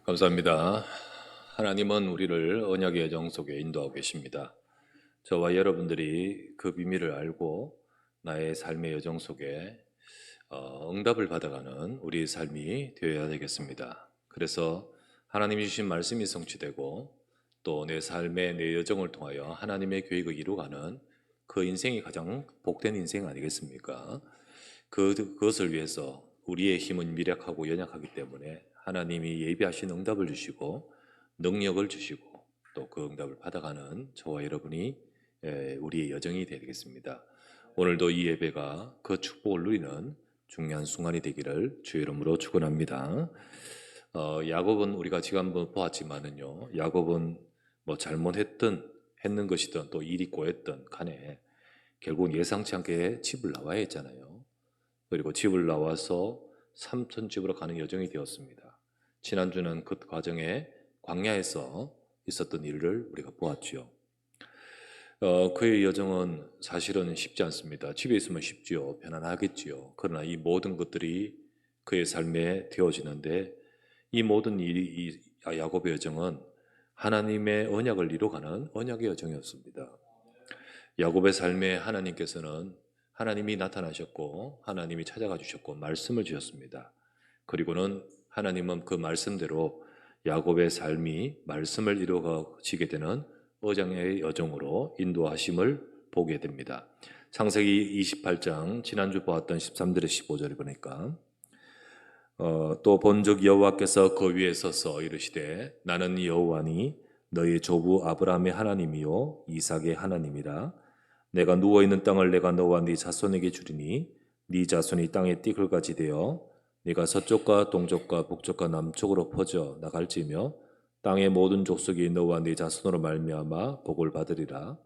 감사합니다. 하나님은 우리를 언약의 여정 속에 인도하고 계십니다. 저와 여러분들이 그 비밀을 알고 나의 삶의 여정 속에 응답을 받아가는 우리의 삶이 되어야 되겠습니다. 그래서 하나님이 주신 말씀이 성취되고 또 내 삶의 내 여정을 통하여 하나님의 계획을 이루어가는 그 인생이 가장 복된 인생 아니겠습니까? 그것을 위해서 우리의 힘은 미약하고 연약하기 때문에 하나님이 예비하신 응답을 주시고 능력을 주시고 또 그 응답을 받아가는 저와 여러분이 우리의 여정이 되겠습니다. 오늘도 이 예배가 그 축복을 누리는 중요한 순간이 되기를 주의 이름으로 축원합니다. 야곱은 우리가 지금 한번 보았지만은요, 야곱은 뭐 잘못했든 했는 것이든 또 일이 꼬였든 간에 결국 예상치 않게 집을 나와야 했잖아요. 그리고 집을 나와서 삼촌 집으로 가는 여정이 되었습니다. 지난주는 그 과정에 광야에서 있었던 일을 우리가 보았지요. 그의 여정은 사실은 쉽지 않습니다. 집에 있으면 쉽지요. 편안하겠지요. 그러나 이 모든 것들이 그의 삶에 되어지는데 이 모든 일이 이 야곱의 여정은 하나님의 언약을 이루어가는 언약의 여정이었습니다. 야곱의 삶에 하나님께서는 하나님이 나타나셨고 하나님이 찾아가 주셨고 말씀을 주셨습니다. 그리고는 하나님은 그 말씀대로 야곱의 삶이 말씀을 이루어지게 되는 언약의 여정으로 인도하심을 보게 됩니다. 창세기 28장 지난주 보았던 13절에 15절을 보니까 또 본즉 여호와께서 그 위에 서서 이르시되 나는 여호와니 너희 조부 아브라함의 하나님이요 이삭의 하나님이라. 내가 누워있는 땅을 내가 너와 네 자손에게 주리니 네 자손이 땅의 띠글같이 되어 네가 서쪽과 동쪽과 북쪽과 남쪽으로 퍼져 나갈지며 땅의 모든 족속이 너와 네 자손으로 말미암아 복을 받으리라.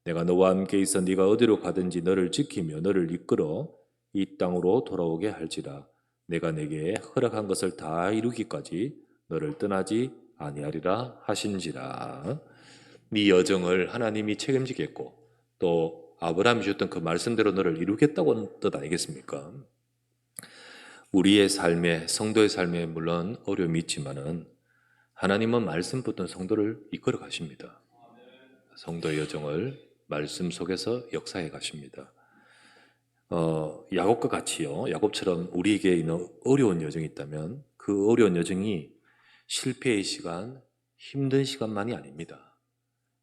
내가 너와 함께 있어 네가 어디로 가든지 너를 지키며 너를 이끌어 이 땅으로 돌아오게 할지라. 내가 내게 허락한 것을 다 이루기까지 너를 떠나지 아니하리라 하신지라. 네 여정을 하나님이 책임지겠고 또 아브라함이 주셨던 그 말씀대로 너를 이루겠다고 뜻 아니겠습니까? 우리의 삶에, 성도의 삶에 물론 어려움이 있지만은 하나님은 말씀 붙든 성도를 이끌어 가십니다. 성도의 여정을 말씀 속에서 역사해 가십니다. 야곱과 같이요. 야곱처럼 우리에게 있는 어려운 여정이 있다면 그 어려운 여정이 실패의 시간, 힘든 시간만이 아닙니다.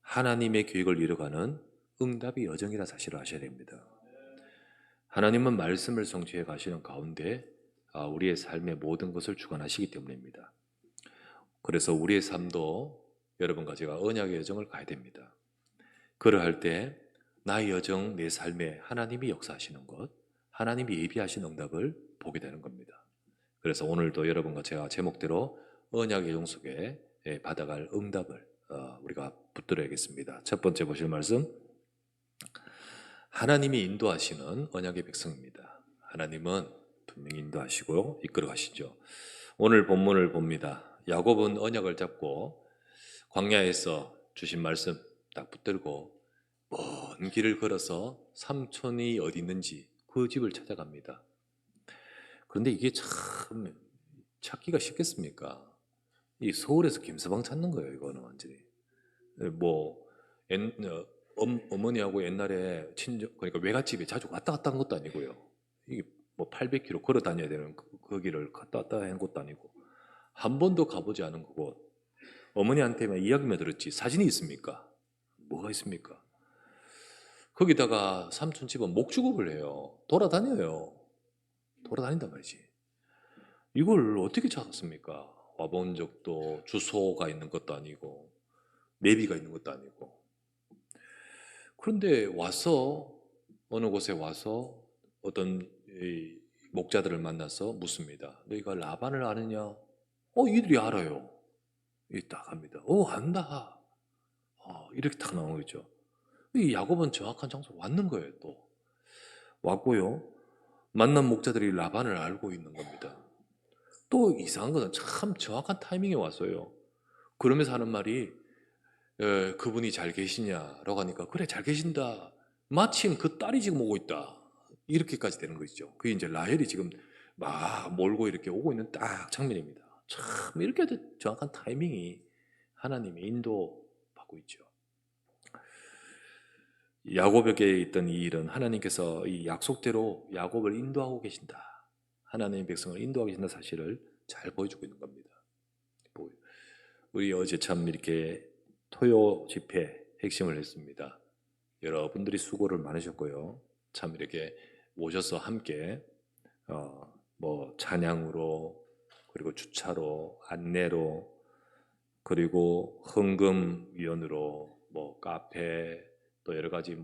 하나님의 계획을 이루어가는 응답의 여정이라 사실을 아셔야 됩니다. 하나님은 말씀을 성취해 가시는 가운데 우리의 삶의 모든 것을 주관하시기 때문입니다. 그래서 우리의 삶도 여러분과 제가 언약의 여정을 가야 됩니다. 그러할 때 나의 여정, 내 삶에 하나님이 역사하시는 것, 하나님이 예비하신 응답을 보게 되는 겁니다. 그래서 오늘도 여러분과 제가 제목대로 언약의 여정 속에 받아갈 응답을 우리가 붙들어야겠습니다. 첫 번째 보실 말씀, 하나님이 인도하시는 언약의 백성입니다. 하나님은 분명히 인도하시고 이끌어 가시죠. 오늘 본문을 봅니다. 야곱은 언약을 잡고 광야에서 주신 말씀 딱 붙들고 먼 길을 걸어서 삼촌이 어디 있는지 그 집을 찾아갑니다. 그런데 이게 참 찾기가 쉽겠습니까? 이 서울에서 김서방 찾는 거예요. 이거는 완전히 뭐 어머니하고 옛날에 친정, 그러니까 외갓집에 자주 왔다 갔다 한 것도 아니고요. 이게 뭐 800km 걸어 다녀야 되는 거기를 갔다 왔다 한 것도 아니고 한 번도 가보지 않은 거고 어머니한테만 이야기만 들었지 사진이 있습니까? 뭐가 있습니까? 거기다가 삼촌 집은 목축업을 해요. 돌아다녀요. 돌아다닌단 말이지. 이걸 어떻게 찾았습니까? 와본 적도 주소가 있는 것도 아니고 내비가 있는 것도 아니고. 그런데 와서 어느 곳에 와서 어떤 이 목자들을 만나서 묻습니다. 너희가 라반을 아느냐? 이들이 알아요. 딱 합니다. 안다. 이렇게 딱 나온 거죠. 이 야곱은 정확한 장소로 왔는 거예요. 또 왔고요. 만난 목자들이 라반을 알고 있는 겁니다. 또 이상한 것은 참 정확한 타이밍에 왔어요. 그러면서 하는 말이 그분이 잘 계시냐라고 하니까 그래 잘 계신다. 마침 그 딸이 지금 오고 있다. 이렇게까지 되는 거죠. 그게 이제 라헬이 지금 막 몰고 이렇게 오고 있는 딱 장면입니다. 참 이렇게 정확한 타이밍이 하나님의 인도받고 있죠. 야곱에게 있던 이 일은 하나님께서 이 약속대로 야곱을 인도하고 계신다. 하나님의 백성을 인도하고 계신다 사실을 잘 보여주고 있는 겁니다. 우리 어제 참 이렇게 토요 집회 핵심을 했습니다. 여러분들이 수고를 많으셨고요. 참 이렇게 오셔서 함께 뭐 찬양으로 그리고 주차로 안내로 그리고 헌금위원으로 뭐 카페 또 여러 가지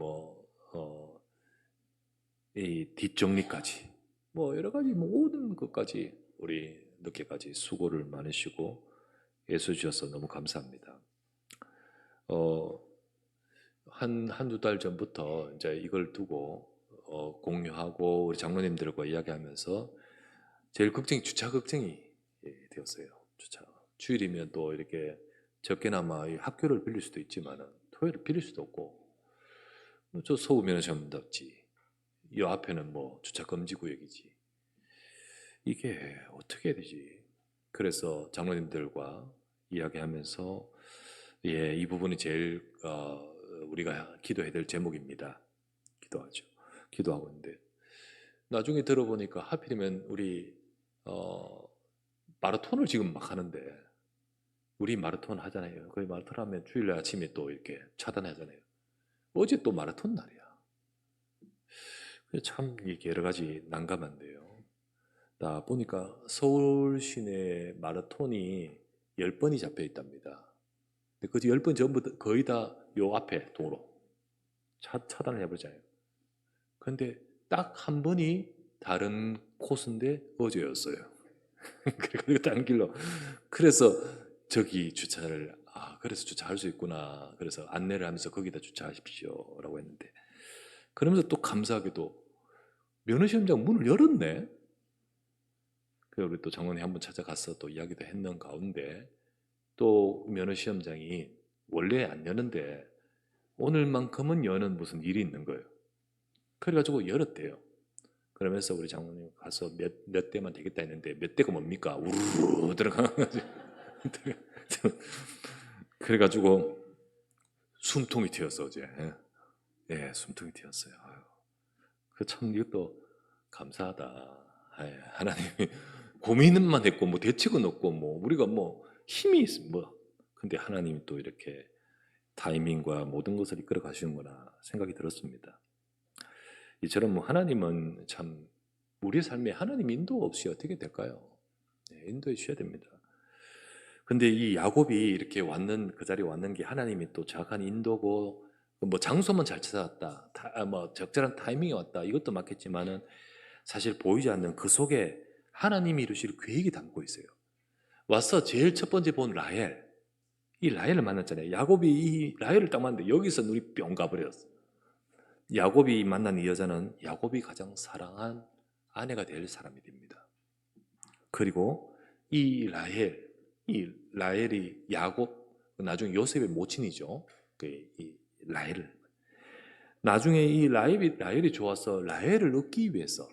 이 뒷정리까지 뭐 여러 가지 모든 것까지 우리 늦게까지 수고를 많으시고 애써 주셔서 너무 감사합니다. 한두 달 전부터 이제 이걸 두고 공유하고 우리 장로님들과 이야기하면서 제일 걱정이 주차 걱정이 되었어요. 주차. 주일이면 또 이렇게 적게나마 이 학교를 빌릴 수도 있지만은 토요일을 빌릴 수도 없고 저 서우면은 전답지 이 앞에는 뭐 주차 금지 구역이지 이게 어떻게 해야 되지? 그래서 장로님들과 이야기하면서 이 부분이 제일 우리가 기도해야 될 제목입니다. 기도하죠. 기도하고 있는데 나중에 들어보니까 하필이면 우리 마라톤을 지금 막 하는데 우리 마라톤 하잖아요. 거의 마라톤 하면 주일날 아침에 또 이렇게 차단하잖아요. 어제 또 마라톤 날이야. 참 이게 여러 가지 난감한데요. 나 보니까 서울 시내 마라톤이 10번이 잡혀 있답니다. 근데 그 10번 전부 거의 다 요 앞에 도로 차단을 해버리잖아요. 근데 딱 한 번이 다른 코스인데 어제였어요. 그리고 다른 길로. 그래서 저기 주차를 그래서 주차할 수 있구나. 그래서 안내를 하면서 거기다 주차하십시오라고 했는데 그러면서 또 감사하게도 면허시험장 문을 열었네. 그래서 우리 또 장로님 한번 찾아가서 또 이야기도 했는 가운데 또 면허시험장이 원래 안 여는데 오늘만큼은 여는 무슨 일이 있는 거예요. 그래가지고 열었대요. 그러면서 우리 장로님 가서 몇 대만 되겠다 했는데 몇 대가 뭡니까? 우르르 들어가는 거지. 그래가지고 숨통이 튀었어 어제. 예, 숨통이 튀었어요. 참 이것도 감사하다. 하나님이 고민만 했고 뭐 대책은 없고 뭐 우리가 뭐 힘이 뭐 근데 하나님이 또 이렇게 타이밍과 모든 것을 이끌어 가시는구나 생각이 들었습니다. 이처럼 뭐 하나님은 참 우리의 삶에 하나님 인도 없이 어떻게 될까요? 인도해 주셔야 됩니다. 근데 이 야곱이 이렇게 왔는 그 자리에 왔는 게 하나님이 또 정확한 인도고 뭐 장소만 잘 찾아왔다, 뭐 적절한 타이밍에 왔다 이것도 맞겠지만은 사실 보이지 않는 그 속에 하나님이 이루실 계획이 담고 있어요. 와서 제일 첫 번째 본 라헬, 이 라헬을 만났잖아요. 야곱이 이 라헬을 딱 만났는데 여기서 눈이 뿅 가버렸어. 야곱이 만난 이 여자는 야곱이 가장 사랑한 아내가 될 사람이 됩니다. 그리고 이 라헬이 야곱, 나중에 요셉의 모친이죠. 이 라헬을. 나중에 이 라헬이 좋아서 라헬을 얻기 위해서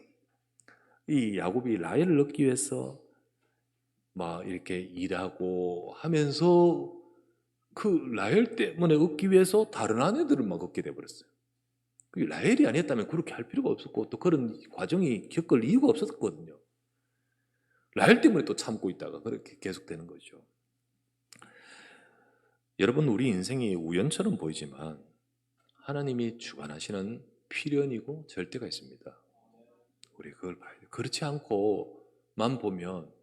이 야곱이 라헬을 얻기 위해서 막 이렇게 일하고 하면서 그 라헬 때문에 얻기 위해서 다른 아내들을 막 얻게 돼버렸어요. 라헬이 아니었다면 그렇게 할 필요가 없었고 또 그런 과정이 겪을 이유가 없었거든요. 라헬 때문에 또 참고 있다가 그렇게 계속되는 거죠. 여러분 우리 인생이 우연처럼 보이지만 하나님이 주관하시는 필연이고 절대가 있습니다. 우리 그걸 봐야 돼요. 그렇지 않고만 보면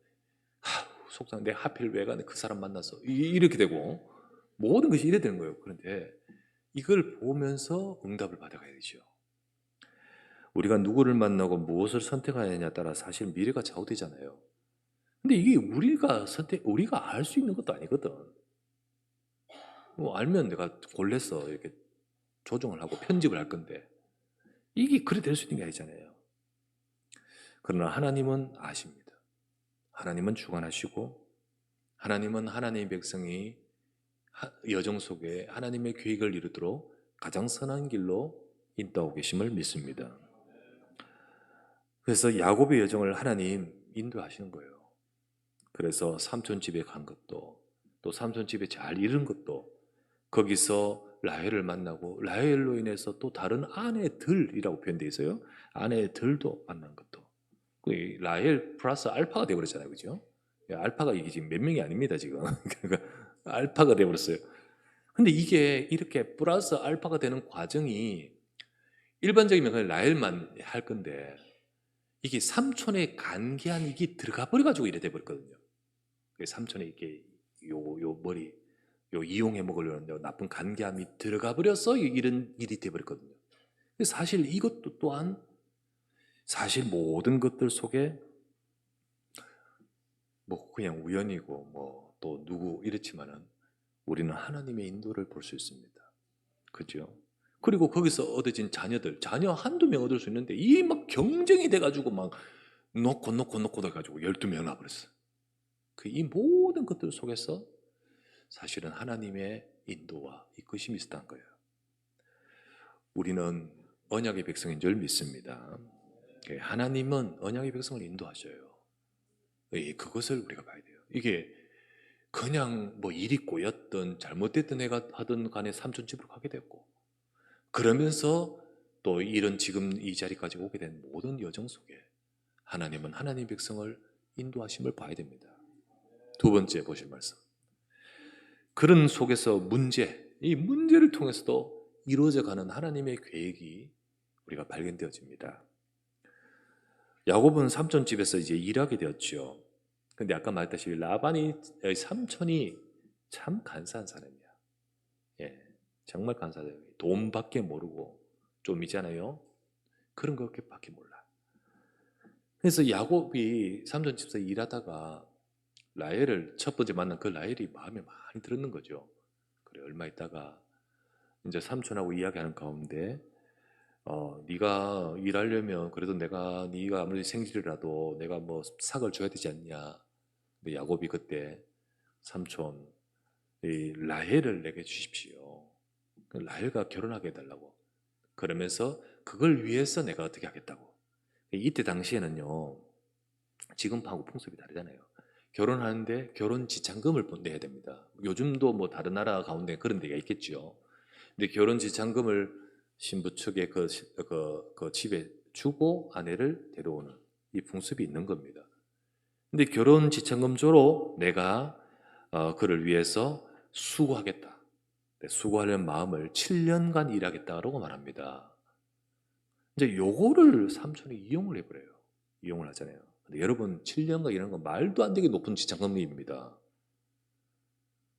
속상 내 하필 왜 가네 그 사람 만나서 이렇게 되고 모든 것이 이래 되는 거예요. 그런데 이걸 보면서 응답을 받아가야 되죠. 우리가 누구를 만나고 무엇을 선택하느냐에 따라 사실 미래가 좌우되잖아요. 근데 이게 우리가 알 수 있는 것도 아니거든. 뭐 알면 내가 골라서 이렇게 조정을 하고 편집을 할 건데 이게 그래 될 수 있는 게 아니잖아요. 그러나 하나님은 아십니다. 하나님은 주관하시고 하나님은 하나님의 백성이 여정 속에 하나님의 계획을 이루도록 가장 선한 길로 인도하고 계심을 믿습니다. 그래서 야곱의 여정을 하나님 인도하시는 거예요. 그래서 삼촌 집에 간 것도, 또 삼촌 집에 잘 이른 것도, 거기서 라헬을 만나고 라헬로 인해서 또 다른 아내들이라고 표현되어 있어요. 아내들도 만난 것도. 그 라헬 플러스 알파가 되어버렸잖아요, 그죠? 알파가 이게 지금 몇 명이 아닙니다, 지금. 그러니까 알파가 되어버렸어요. 근데 이게 이렇게 플러스 알파가 되는 과정이 일반적이면 그냥 라헬만 할 건데, 이게 삼촌의 간계한 이게 들어가 버려가지고 이래 돼버렸거든요. 삼촌의 이게 요 머리, 요 이용해 먹으려는 나쁜 간계함이 들어가 버려서 이런 일이 돼버렸거든요. 사실 이것도 또한 사실 모든 것들 속에 뭐 그냥 우연이고 뭐 또 누구 이렇지만은 우리는 하나님의 인도를 볼 수 있습니다. 그죠? 그리고 거기서 얻어진 자녀들, 자녀 한두 명 얻을 수 있는데 이 막 경쟁이 돼가지고 막 놓고 돼가지고 12명 나버렸어. 그 이 모든 것들 속에서 사실은 하나님의 인도와 이끄심이 있었다는 거예요. 우리는 언약의 백성인 줄 믿습니다. 하나님은 언약의 백성을 인도하셔요. 그것을 우리가 봐야 돼요. 이게 그냥 뭐 일이 꼬였던 잘못됐던 애가 하던 간에 삼촌 집으로 가게 됐고, 그러면서 또 이런 지금 이 자리까지 오게 된 모든 여정 속에 하나님은 하나님 백성을 인도하심을 봐야 됩니다. 두 번째 보실 말씀. 그런 속에서 이 문제를 통해서도 이루어져 가는 하나님의 계획이 우리가 발견되어집니다. 야곱은 삼촌 집에서 이제 일하게 되었죠. 근데 아까 말했다시피 라반이 삼촌이 참 간사한 사람이야. 정말 간사해요. 돈밖에 모르고 좀 있잖아요. 그런 것밖에 몰라. 그래서 야곱이 삼촌 집에서 일하다가 라헬을 첫 번째 만난 그 라헬이 마음에 많이 들었는 거죠. 그래 얼마 있다가 이제 삼촌하고 이야기하는 가운데 네가 일하려면 그래도 네가 아무리 생질이라도 내가 뭐 삭을 줘야 되지 않냐. 근데 야곱이 그때 삼촌 이 라헬을 내게 주십시오. 라헬과 결혼하게 해달라고. 그러면서 그걸 위해서 내가 어떻게 하겠다고. 이때 당시에는요, 지금하고 풍습이 다르잖아요. 결혼하는데 결혼 지참금을 내야 됩니다. 요즘도 뭐 다른 나라 가운데 그런 데가 있겠죠. 근데 결혼 지참금을 신부 측에 그 집에 주고 아내를 데려오는 이 풍습이 있는 겁니다. 근데 결혼 지참금조로 내가 그를 위해서 수고하겠다. 수고하려는 마음을 7년간 일하겠다라고 말합니다. 이제 요거를 삼촌이 이용을 해버려요. 이용을 하잖아요. 근데 여러분 7년간 일하는 건 말도 안 되게 높은 지참금입니다.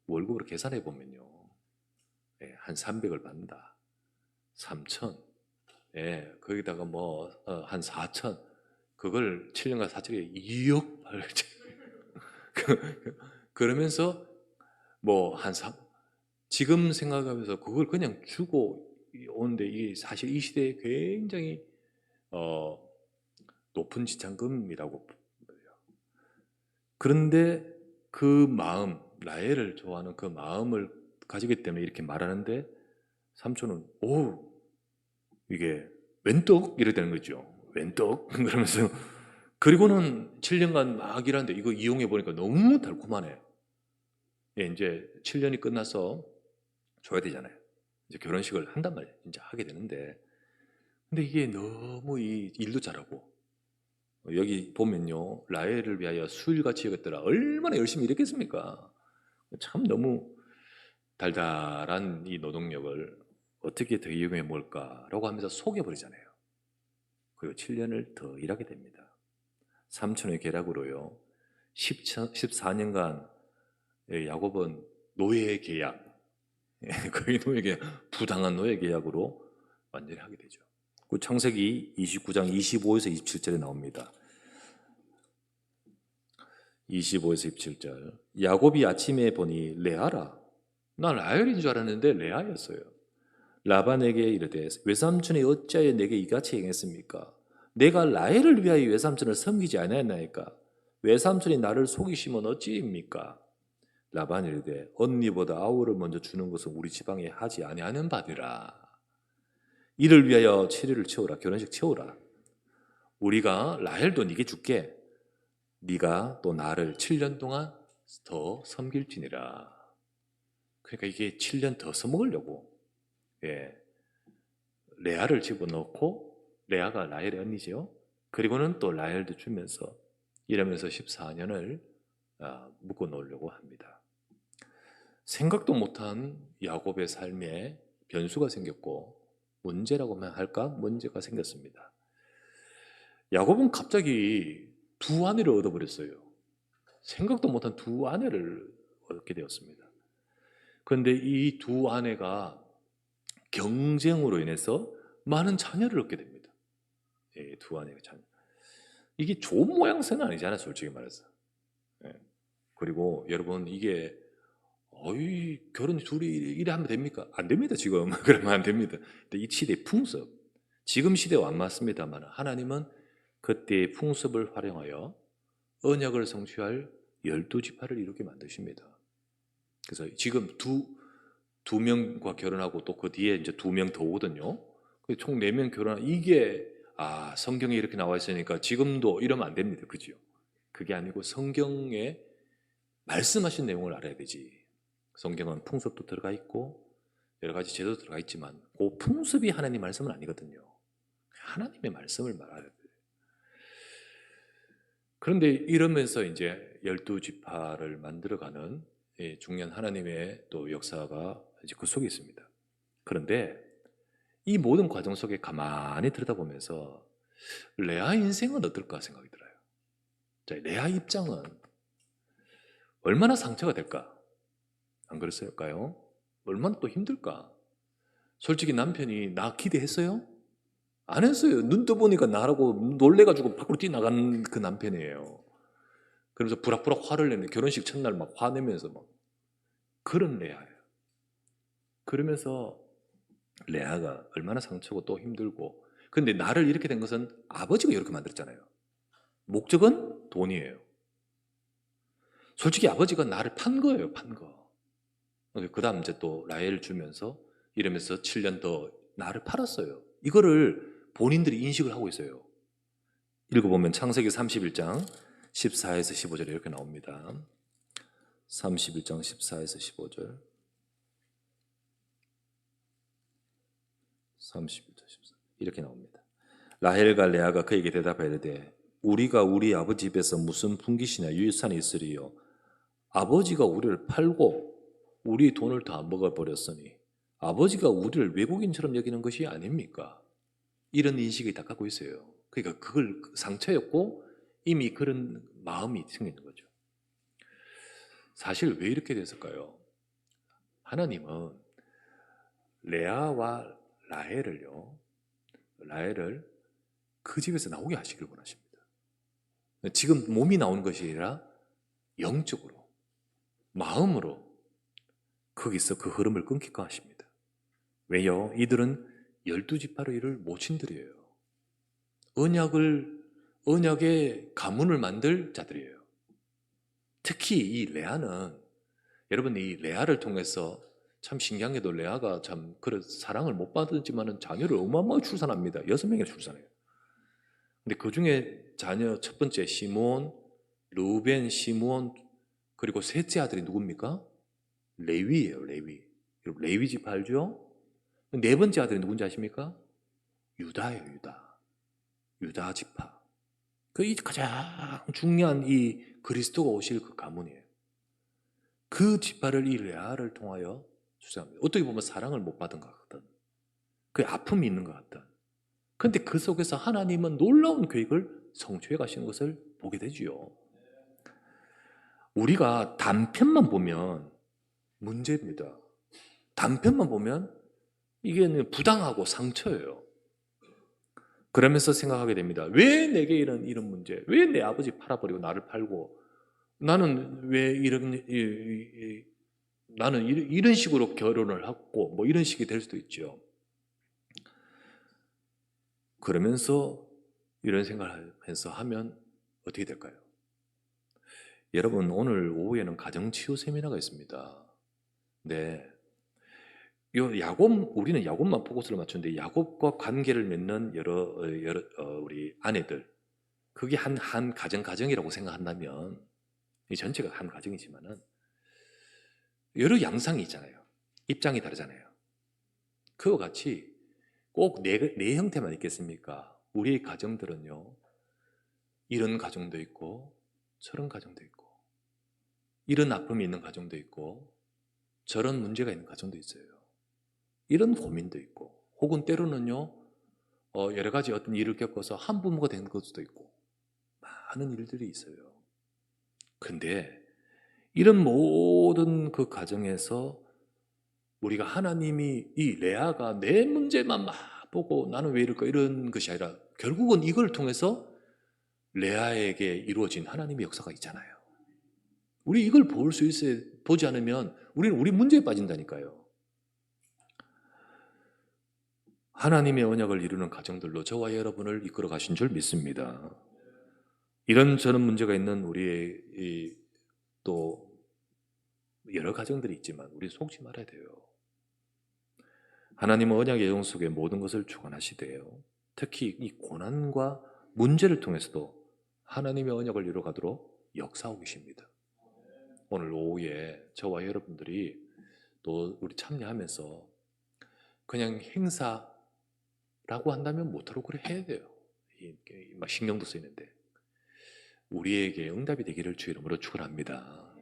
월급으로 계산해 보면요, 한 300을 받는다. 3천, 거기다가 뭐 한 4천, 그걸 7년간 4천에 2억 벌지. 그러면서 뭐 한 지금 생각하면서 그걸 그냥 주고 오는데 이게 사실 이 시대에 굉장히 높은 지참금이라고 보여요. 그런데 그 마음, 라헬을 좋아하는 그 마음을 가지기 때문에 이렇게 말하는데 삼촌은 이게 웬떡? 이래 되는 거죠. 웬떡? 그러면서 그리고는 7년간 막 일하는데 이거 이용해 보니까 너무 달콤하네. 이제 7년이 끝나서 줘야 되잖아요. 이제 결혼식을 한단 말이에요. 이제 하게 되는데, 근데 이게 너무 이 일도 잘하고, 여기 보면요, 라헬을 위하여 수일같이 여겼더라. 얼마나 열심히 일했겠습니까? 참 너무 달달한 이 노동력을 어떻게 더 이용해 볼까라고 하면서 속여버리잖아요. 그리고 7년을 더 일하게 됩니다. 삼촌의 계략으로요, 14년간 야곱은 노예 계약, 거의 노예 계약, 부당한 노예 계약으로 완전히 하게 되죠. 그 창세기 29장 25에서 27절에 나옵니다. 25에서 27절. 야곱이 아침에 보니 레아라. 난 라헬인 줄 알았는데 레아였어요. 라반에게 이르되 외삼촌이 어찌하여 내게 이같이 행했습니까? 내가 라헬을 위하여 외삼촌을 섬기지 아니하였나이까? 외삼촌이 나를 속이시면 어찌입니까? 라반이 이르되 언니보다 아우를 먼저 주는 것은 우리 지방에 하지 아니하는 바니라. 이를 위하여 치료를 채우라. 결혼식 채우라. 우리가 라헬도 네게 줄게. 네가 또 나를 7년 동안 더 섬길지니라. 그러니까 이게 7년 더 써먹으려고, 예, 레아를 집어넣고, 레아가 라헬의 언니죠. 그리고는 또 라헬도 주면서 이러면서 14년을 묶어 놓으려고 합니다. 생각도 못한 야곱의 삶에 변수가 생겼고, 문제라고만 할까? 문제가 생겼습니다. 야곱은 갑자기 두 아내를 얻어버렸어요. 생각도 못한 두 아내를 얻게 되었습니다. 그런데 이 두 아내가 경쟁으로 인해서 많은 자녀를 얻게 됩니다. 예, 두 아내가 자녀. 이게 좋은 모양새는 아니잖아요, 솔직히 말해서. 예. 그리고 여러분, 이게 결혼 둘이 이래 하면 됩니까? 안 됩니다, 지금. 그러면 안 됩니다. 근데 이 시대의 풍습, 지금 시대와 안 맞습니다만 하나님은 그때의 풍습을 활용하여 언약을 성취할 12지파를 이루게 만드십니다. 그래서 지금 두 명과 결혼하고 또 그 뒤에 이제 2명 더 오거든요. 총 4명 결혼한 이게 성경에 이렇게 나와 있으니까 지금도 이러면 안 됩니다. 그죠? 그게 아니고 성경에 말씀하신 내용을 알아야 되지. 성경은 풍습도 들어가 있고 여러 가지 제도 들어가 있지만 그 풍습이 하나님 말씀은 아니거든요. 하나님의 말씀을 말해야 돼요. 그런데 이러면서 이제 12지파를 만들어가는 중요한 하나님의 또 역사가 이제 그 속에 있습니다. 그런데 이 모든 과정 속에 가만히 들여다보면서 레아 인생은 어떨까 생각이 들어요. 자, 레아 입장은 얼마나 상처가 될까? 안 그랬을까요? 얼마나 또 힘들까? 솔직히 남편이 나 기대했어요? 안 했어요. 눈 떠보니까 나라고 놀래가지고 밖으로 뛰어나간 그 남편이에요. 그러면서 부락부락 화를 내는, 결혼식 첫날 막 화내면서 막 그런 레아예요. 그러면서 레아가 얼마나 상처고 또 힘들고. 근데 나를 이렇게 된 것은 아버지가 이렇게 만들었잖아요. 목적은 돈이에요. 솔직히 아버지가 나를 판 거예요, 판 거. 그 다음 이제 또 라헬 주면서 이러면서 7년 더 나를 팔았어요. 이거를 본인들이 인식을 하고 있어요. 읽어보면 창세기 31장 14에서 15절에 이렇게 나옵니다. 31장 14에서 15절. 31절 14 이렇게 나옵니다. 라헬과 레아가 그에게 대답하여 이르되 우리가 우리 아버지 집에서 무슨 분깃이나 유산이 있으리요. 아버지가 우리를 팔고 우리 돈을 다 먹어버렸으니 아버지가 우리를 외국인처럼 여기는 것이 아닙니까? 이런 인식이 다 갖고 있어요. 그러니까 그걸 상처였고 이미 그런 마음이 생기는 거죠. 사실 왜 이렇게 됐을까요? 하나님은 레아와 라헬을 그 집에서 나오게 하시길 원하십니다. 지금 몸이 나오는 것이 아니라 영적으로, 마음으로 거기서 그 흐름을 끊기까 하십니다. 왜요? 이들은 12지파로 이를 모친들이에요. 언약의 가문을 만들 자들이에요. 특히 이 레아는, 여러분 이 레아를 통해서 참 신기한 게도 레아가 참 그런 사랑을 못 받았지만은 자녀를 어마어마하게 출산합니다. 6명이나 출산해요. 근데 그 중에 자녀 첫 번째 시므온, 르우벤, 시므온, 그리고 셋째 아들이 누굽니까? 레위예요, 레위. 여러분 레위 지파 알죠? 네 번째 아들이 누군지 아십니까? 유다예요, 유다. 유다 지파. 그 가장 중요한 이 그리스도가 오실 그 가문이에요. 그 지파를 이 레아를 통하여 주장합니다. 어떻게 보면 사랑을 못 받은 것 같든, 그 아픔이 있는 것 같든. 그런데 그 속에서 하나님은 놀라운 계획을 성취해 가시는 것을 보게 되지요. 우리가 단편만 보면 문제입니다. 단편만 보면 이게 부당하고 상처예요. 그러면서 생각하게 됩니다. 왜 내게 이런 문제? 왜 내 아버지 팔아버리고 나를 팔고 나는 왜 나는 이런 식으로 결혼을 하고 뭐 이런 식이 될 수도 있죠. 그러면서 이런 생각을 해서 하면 어떻게 될까요? 여러분 오늘 오후에는 가정치유 세미나가 있습니다. 네, 우리는 야곱만 포커스를 맞추는데 야곱과 관계를 맺는 여러 우리 아내들, 그게 한 가정이라고 생각한다면 이 전체가 한 가정이지만은 여러 양상이 있잖아요. 입장이 다르잖아요. 그와 같이 꼭 내 형태만 있겠습니까? 우리의 가정들은요, 이런 가정도 있고 저런 가정도 있고 이런 아픔이 있는 가정도 있고 저런 문제가 있는 가정도 있어요. 이런 고민도 있고 혹은 때로는요, 여러 가지 어떤 일을 겪어서 한부모가 된 것도 있고 많은 일들이 있어요. 근데 이런 모든 그 가정에서 우리가 하나님이 이 레아가 내 문제만 막 보고 나는 왜 이럴까 이런 것이 아니라 결국은 이걸 통해서 레아에게 이루어진 하나님의 역사가 있잖아요. 우리 이걸 볼 수 있어야, 보지 않으면 우리는 우리 문제에 빠진다니까요. 하나님의 언약을 이루는 가정들로 저와 여러분을 이끌어 가신 줄 믿습니다. 이런 저런 문제가 있는 우리의 또 여러 가정들이 있지만 우리 속지 말아야 돼요. 하나님은 언약의 여정 속에 모든 것을 주관하시되요. 특히 이 고난과 문제를 통해서도 하나님의 언약을 이루어가도록 역사하고 계십니다. 오늘 오후에 저와 여러분들이 또 우리 참여하면서 그냥 행사라고 한다면 못하도록 그래 해야 돼요. 막 신경도 쓰이는데 우리에게 응답이 되기를 주 이름으로 축원합니다.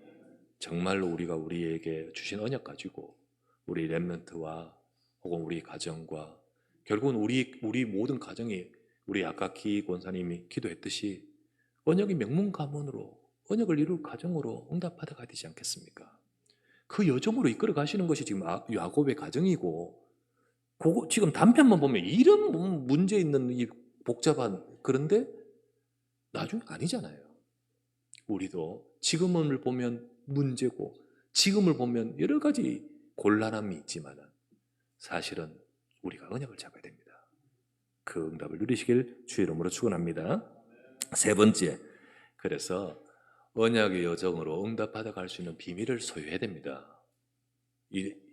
정말로 우리가 우리에게 주신 언약 가지고 우리 렘넌트와 혹은 우리 가정과 결국은 우리 모든 가정이 우리 아까 기 권사님이 기도했듯이 언약의 명문 가문으로 언약을 이룰 가정으로 응답받아 가야 되지 않겠습니까? 그 여정으로 이끌어 가시는 것이 지금 야곱의 가정이고 그거 지금 단편만 보면 이런 문제 있는 이 복잡한 그런데 나중에 아니잖아요. 우리도 지금을 보면 문제고 지금을 보면 여러 가지 곤란함이 있지만 사실은 우리가 언약을 잡아야 됩니다. 그 응답을 누리시길 주의 이름으로 축원합니다. 세 번째, 그래서 언약의 여정으로 응답받아 갈 수 있는 비밀을 소유해야 됩니다.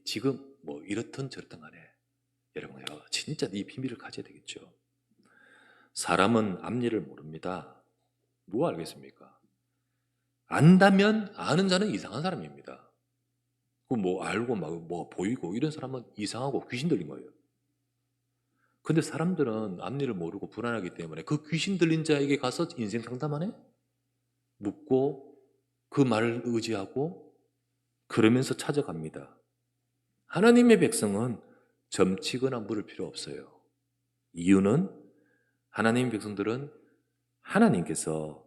지금 뭐 이렇든 저렇든 간에 여러분 진짜 이 비밀을 가져야 되겠죠. 사람은 앞일을 모릅니다. 누가 알겠습니까? 안다면 아는 자는 이상한 사람입니다. 그 뭐 알고 막 뭐 보이고 이런 사람은 이상하고 귀신 들린 거예요. 근데 사람들은 앞일을 모르고 불안하기 때문에 그 귀신 들린 자에게 가서 인생 상담하네? 묻고 그 말을 의지하고 그러면서 찾아갑니다. 하나님의 백성은 점치거나 물을 필요 없어요. 이유는 하나님의 백성들은 하나님께서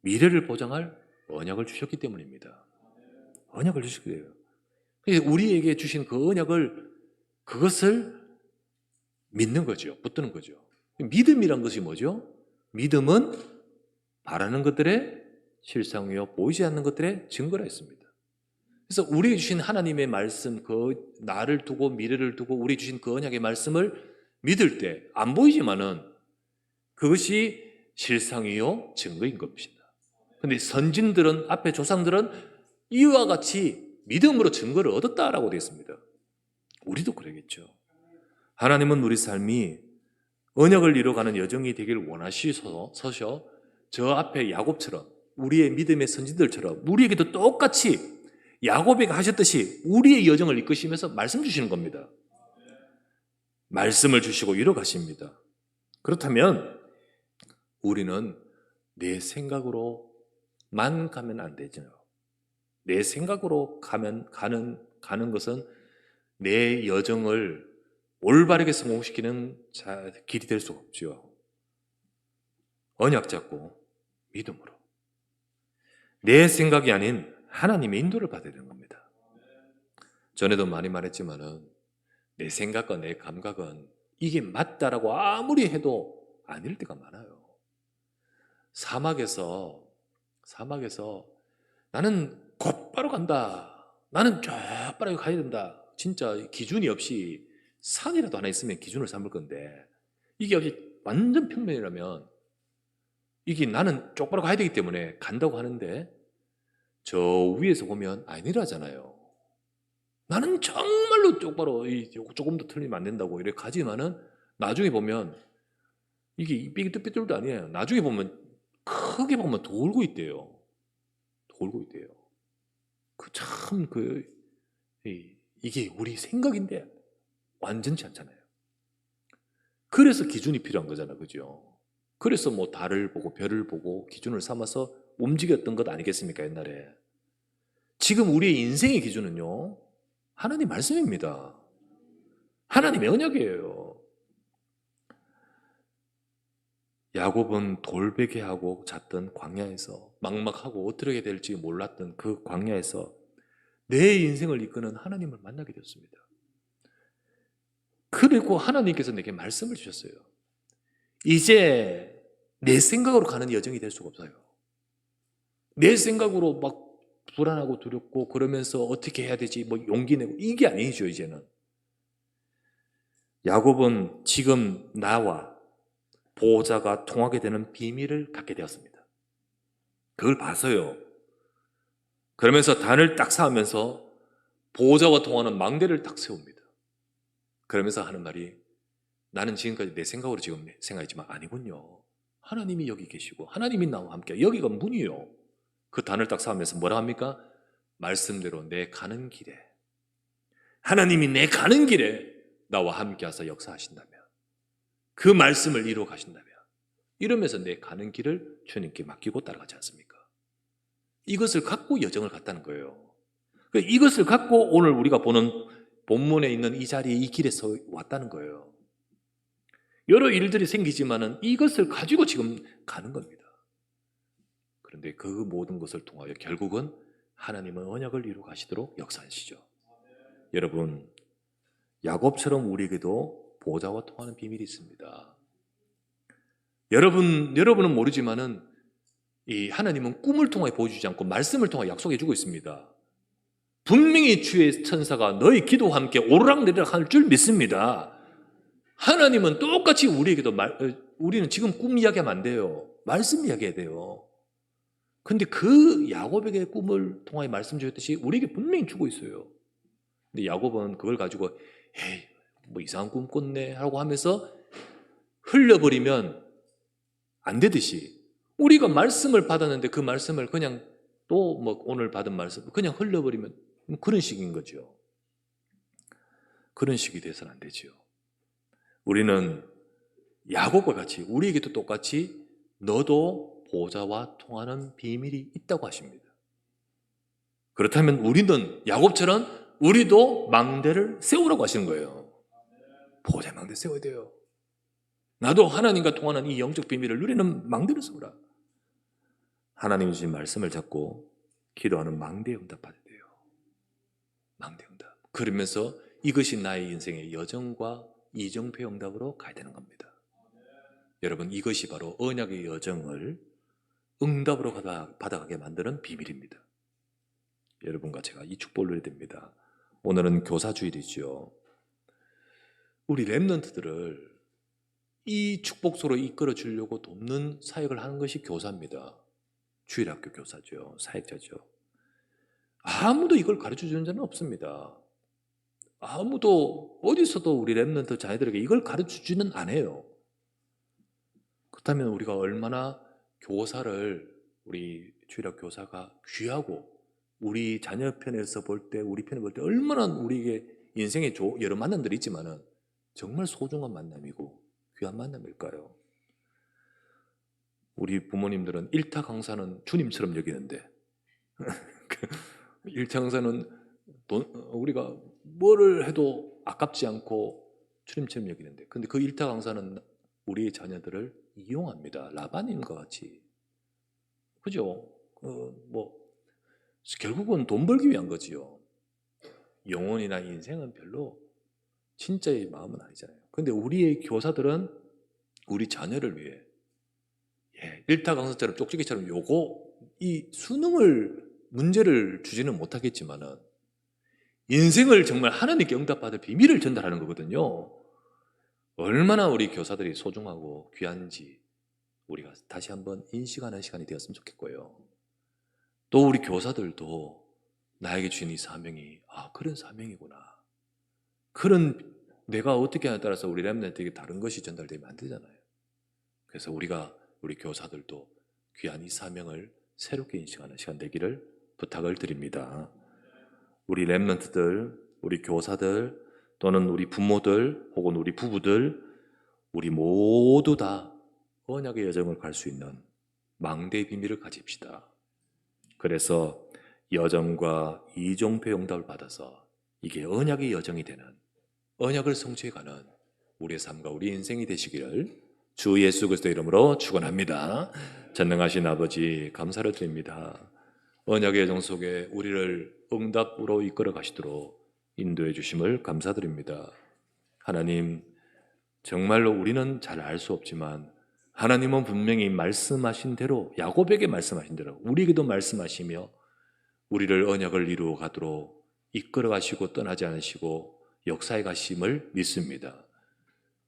미래를 보장할 언약을 주셨기 때문입니다. 언약을 주시기 때문에 우리에게 주신 그 언약을 그것을 믿는 거죠. 붙드는 거죠. 믿음이란 것이 뭐죠? 믿음은 바라는 것들의 실상이요 보이지 않는 것들의 증거라 했습니다. 그래서 우리에게 주신 하나님의 말씀, 그 나를 두고 미래를 두고 우리 주신 그 언약의 말씀을 믿을 때 안 보이지만은 그것이 실상이요 증거인 것입니다. 그런데 선진들은 앞에 조상들은 이와 같이 믿음으로 증거를 얻었다라고 되어 있습니다. 우리도 그러겠죠. 하나님은 우리 삶이 언약을 이루어가는 여정이 되길 원하시셔서 저 앞에 야곱처럼 우리의 믿음의 선지들처럼 우리에게도 똑같이 야곱에게 하셨듯이 우리의 여정을 이끄시면서 말씀 주시는 겁니다. 말씀을 주시고 이뤄가십니다. 그렇다면 우리는 내 생각으로만 가면 안 되죠. 내 생각으로 가는 것은 내 여정을 올바르게 성공시키는 길이 될 수가 없죠. 언약 잡고 믿음으로 내 생각이 아닌 하나님의 인도를 받아야 되는 겁니다. 전에도 많이 말했지만은 내 생각과 내 감각은 이게 맞다라고 아무리 해도 아닐 때가 많아요. 사막에서 나는 곧바로 간다. 나는 쫙바로 가야 된다. 진짜 기준이 없이 산이라도 하나 있으면 기준을 삼을 건데 이게 없이 완전 평면이라면 이게 나는 쪽바로 가야 되기 때문에 간다고 하는데 저 위에서 보면 아니라잖아요. 나는 정말로 쪽바로 조금도 틀리면 안 된다고 이렇게 가지만은 나중에 보면 이게 삐뚤삐뚤도 아니에요. 나중에 보면 크게 보면 돌고 있대요. 돌고 있대요. 이게 우리 생각인데 완전치 않잖아요. 그래서 기준이 필요한 거잖아, 그죠? 그래서 뭐 달을 보고 별을 보고 기준을 삼아서 움직였던 것 아니겠습니까, 옛날에? 지금 우리의 인생의 기준은요, 하나님 말씀입니다. 하나님의 언약이에요. 야곱은 돌베개하고 잤던 광야에서 막막하고 어떻게 될지 몰랐던 그 광야에서 내 인생을 이끄는 하나님을 만나게 되었습니다. 그리고 하나님께서 내게 말씀을 주셨어요. 이제 내 생각으로 가는 여정이 될 수가 없어요. 내 생각으로 막 불안하고 두렵고 그러면서 어떻게 해야 되지 뭐 용기 내고 이게 아니죠. 이제는 야곱은 지금 나와 보호자가 통하게 되는 비밀을 갖게 되었습니다. 그걸 봐서요. 그러면서 단을 딱 쌓으면서 보호자와 통하는 망대를 딱 세웁니다. 그러면서 하는 말이, 나는 지금까지 내 생각으로 지금 생각했지만 아니군요. 하나님이 여기 계시고 하나님이 나와 함께, 여기가 문이요. 그 단을 딱 쌓으면서 뭐라 합니까? 말씀대로 내 가는 길에, 하나님이 내 가는 길에 나와 함께 하사 역사하신다면, 그 말씀을 이루어 가신다면, 이러면서 내 가는 길을 주님께 맡기고 따라가지 않습니까? 이것을 갖고 여정을 갔다는 거예요. 이것을 갖고 오늘 우리가 보는 본문에 있는 이 자리에, 이 길에 서 왔다는 거예요. 여러 일들이 생기지만은 이것을 가지고 지금 가는 겁니다. 그런데 그 모든 것을 통하여 결국은 하나님은 언약을 이루어 가시도록 역사하시죠. 여러분, 야곱처럼 우리에게도 보호자와 통하는 비밀이 있습니다. 여러분은 모르지만은 이 하나님은 꿈을 통해 보여주지 않고 말씀을 통해 약속해 주고 있습니다. 분명히 주의 천사가 너희 기도와 함께 오르락내리락 할 줄 믿습니다. 하나님은 똑같이 우리에게도 우리는 지금 꿈 이야기하면 안 돼요. 말씀 이야기해야 돼요. 근데 그 야곱에게 꿈을 통해 말씀 주셨듯이 우리에게 분명히 주고 있어요. 근데 야곱은 그걸 가지고 에이 뭐 이상한 꿈 꿨네 하고 하면서 흘려버리면 안 되듯이, 우리가 말씀을 받았는데 그 말씀을 그냥 또 뭐 오늘 받은 말씀 그냥 흘려버리면 그런 식인 거죠. 그런 식이 돼서는 안 되죠. 우리는 야곱과 같이, 우리에게도 똑같이 너도 보호자와 통하는 비밀이 있다고 하십니다. 그렇다면 우리는 야곱처럼 우리도 망대를 세우라고 하시는 거예요. 보호자 망대 세워야 돼요. 나도 하나님과 통하는 이 영적 비밀을 누리는 망대를 세우라. 하나님이 주신 말씀을 잡고 기도하는 망대에 응답받아야 돼요. 망대 응답. 그러면서 이것이 나의 인생의 여정과 이정표 응답으로 가야 되는 겁니다. 여러분, 이것이 바로 언약의 여정을 응답으로 받아가게 만드는 비밀입니다. 여러분과 제가 이 축복을 누려야 됩니다. 오늘은 교사주일이죠. 우리 렘넌트들을 이 축복 속으로 이끌어 주려고 돕는 사역을 하는 것이 교사입니다. 주일학교 교사죠. 사역자죠. 아무도 이걸 가르쳐 주는 자는 없습니다. 아무도 어디서도 우리 렘넌트 자녀들에게 이걸 가르쳐 주지는 않아요. 그렇다면 우리가 얼마나 교사를, 우리 주일학 교사가 귀하고, 우리 자녀 편에서 볼 때, 우리 편에 볼 때 얼마나 우리에게 인생에 여러 만남들이 있지만은 정말 소중한 만남이고 귀한 만남일까요? 우리 부모님들은 일타 강사는 주님처럼 여기는데 일타 강사는 우리가 뭐를 해도 아깝지 않고 주님처럼 여기는데, 근데 그 일타 강사는 우리의 자녀들을 이용합니다. 라반인과 같이. 그죠? 결국은 돈 벌기 위한 거지요. 영혼이나 인생은 별로 진짜의 마음은 아니잖아요. 근데 우리의 교사들은 우리 자녀를 위해, 일타 강사처럼 쪽지기처럼 이 수능을 문제를 주지는 못하겠지만은 인생을 정말 하나님께 응답받을 비밀을 전달하는 거거든요. 얼마나 우리 교사들이 소중하고 귀한지 우리가 다시 한번 인식하는 시간이 되었으면 좋겠고요. 또 우리 교사들도 나에게 주신 이 사명이 그런 사명이구나. 그런 내가 어떻게 하냐에 따라서 우리 렘넌트에게 다른 것이 전달되면 안 되잖아요. 그래서 우리 교사들도 귀한 이 사명을 새롭게 인식하는 시간 되기를 부탁을 드립니다. 우리 렘넌트들, 우리 교사들, 또는 우리 부모들, 혹은 우리 부부들, 우리 모두 다 언약의 여정을 갈 수 있는 망대의 비밀을 가집시다. 그래서 여정과 이종표 응답을 받아서 이게 언약의 여정이 되는, 언약을 성취해가는 우리의 삶과 우리 인생이 되시기를 주 예수 그리스도의 이름으로 축원합니다. 전능하신 아버지 감사를 드립니다. 언약의 여정 속에 우리를 응답으로 이끌어 가시도록 인도해 주심을 감사드립니다. 하나님, 정말로 우리는 잘 알 수 없지만 하나님은 분명히 말씀하신 대로, 야곱에게 말씀하신 대로 우리에게도 말씀하시며 우리를 언약을 이루어 가도록 이끌어 가시고 떠나지 않으시고 역사에 가심을 믿습니다.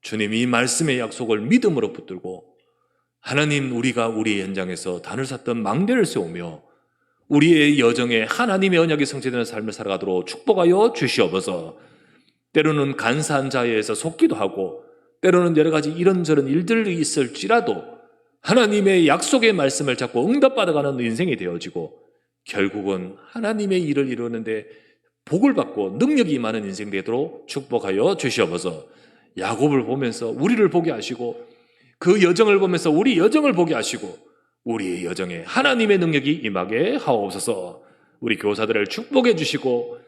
주님, 이 말씀의 약속을 믿음으로 붙들고 하나님, 우리가 우리의 현장에서 단을 샀던 망대를 세우며 우리의 여정에 하나님의 언약이 성취되는 삶을 살아가도록 축복하여 주시옵소서. 때로는 간사한 자에서 속기도 하고 때로는 여러 가지 이런저런 일들이 있을지라도 하나님의 약속의 말씀을 잡고 응답받아가는 인생이 되어지고 결국은 하나님의 일을 이루는데 복을 받고 능력이 임하는 인생 되도록 축복하여 주시옵소서. 야곱을 보면서 우리를 보게 하시고 그 여정을 보면서 우리 여정을 보게 하시고 우리의 여정에 하나님의 능력이 임하게 하옵소서. 우리 교사들을 축복해 주시고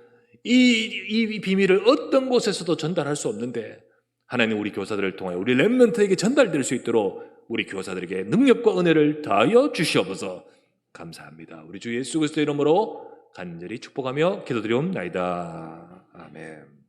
이 비밀을 어떤 곳에서도 전달할 수 없는데 하나님, 우리 교사들을 통하여 우리 렘넌트에게 전달될 수 있도록 우리 교사들에게 능력과 은혜를 다하여 주시옵소서. 감사합니다. 우리 주 예수 그리스도의 이름으로 간절히 축복하며 기도드리옵나이다. 아멘.